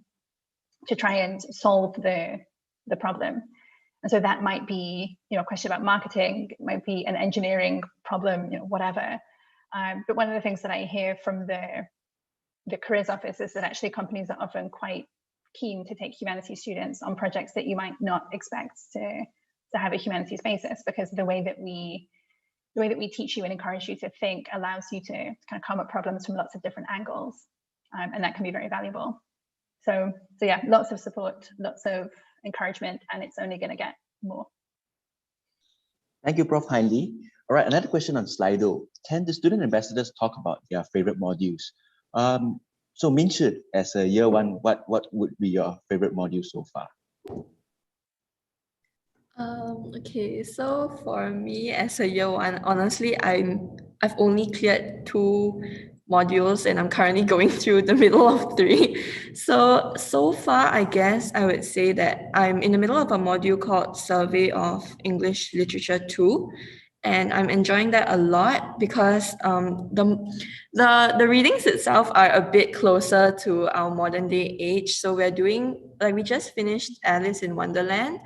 to try and solve the problem. And so that might be, a question about marketing, it might be an engineering problem, whatever. But one of the things that I hear from the careers office is that actually companies are often quite keen to take humanities students on projects that you might not expect to have a humanities basis, because the way that we teach you and encourage you to think allows you to kind of come at problems from lots of different angles, and that can be very valuable. So yeah, lots of support, lots of encouragement, and it's only going to get more. Thank you, Prof. Hindley. All right, another question on Slido. Can the student ambassadors talk about their favorite modules? So Minshut, as a year one, what would be your favorite module so far? Okay, so for me as a year one, honestly, I've only cleared 2 modules and I'm currently going through the middle of 3. So far, I guess I would say that I'm in the middle of a module called Survey of English Literature 2. And I'm enjoying that a lot because the readings itself are a bit closer to our modern day age. So we're doing, we just finished Alice in Wonderland,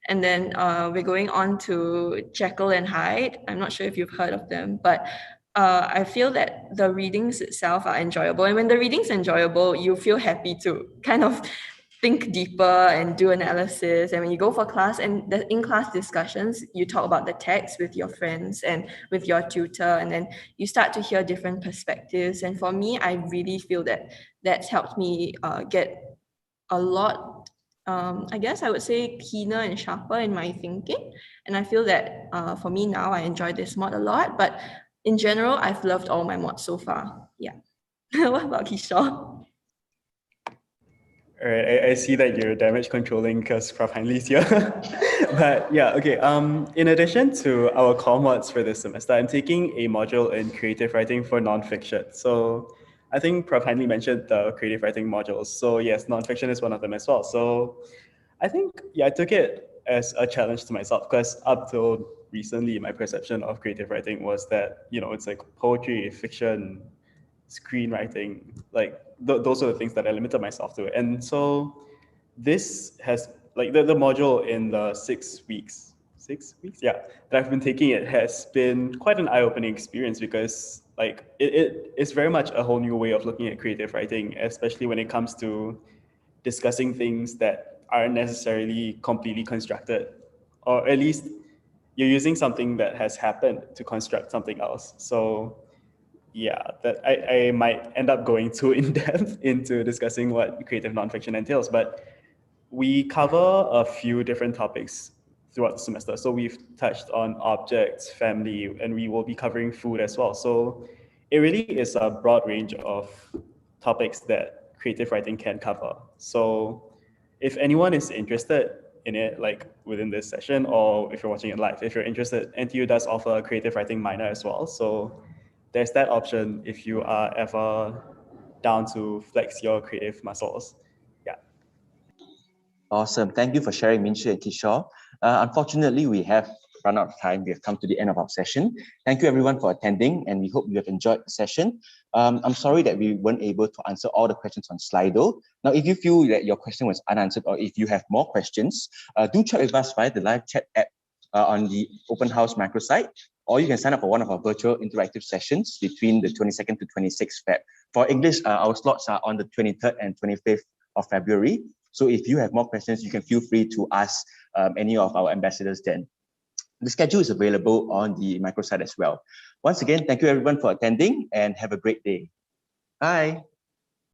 and then we're going on to Jekyll and Hyde. I'm not sure if you've heard of them, but I feel that the readings itself are enjoyable. And when the reading's enjoyable, you feel happy to kind of think deeper and do analysis. And when you go for class and the in-class discussions, you talk about the text with your friends and with your tutor, and then you start to hear different perspectives. And for me, I really feel that that's helped me get a lot, I guess I would say, keener and sharper in my thinking. And I feel that for me now, I enjoy this mod a lot. But in general, I've loved all my mods so far. Yeah. What about Kishore? All right, I see that you're damage controlling because Prof. Hindley's here. But yeah, okay. In addition to our core mods for this semester, I'm taking a module in creative writing for nonfiction. So I think Prof. Hindley mentioned the creative writing modules. So yes, nonfiction is one of them as well. So I think, yeah, I took it as a challenge to myself because up till recently, my perception of creative writing was that, it's like poetry, fiction, screenwriting, like those are the things that I limited myself to. And so this has like the module in the 6 weeks, yeah, that I've been taking, it has been quite an eye-opening experience because like it's very much a whole new way of looking at creative writing, especially when it comes to discussing things that aren't necessarily completely constructed, or at least you're using something that has happened to construct something else. So yeah, that I might end up going too in depth into discussing what creative nonfiction entails, but we cover a few different topics throughout the semester. So we've touched on objects, family, and we will be covering food as well. So it really is a broad range of topics that creative writing can cover. So if anyone is interested in it, like within this session, or if you're watching it live, if you're interested, NTU does offer a creative writing minor as well. So there's that option if you are ever down to flex your creative muscles. Yeah. Awesome. Thank you for sharing, Minshu and Kishore. Unfortunately, we have run out of time. We have come to the end of our session. Thank you everyone for attending, and we hope you have enjoyed the session. I'm sorry that we weren't able to answer all the questions on Slido. Now, if you feel that your question was unanswered, or if you have more questions, do chat with us via the live chat app on the Open House microsite, or you can sign up for one of our virtual interactive sessions between the 22nd to 26th Feb. For English, our slots are on the 23rd and 25th of February. So if you have more questions, you can feel free to ask any of our ambassadors then. The schedule is available on the microsite as well. Once again, thank you everyone for attending and have a great day. Bye.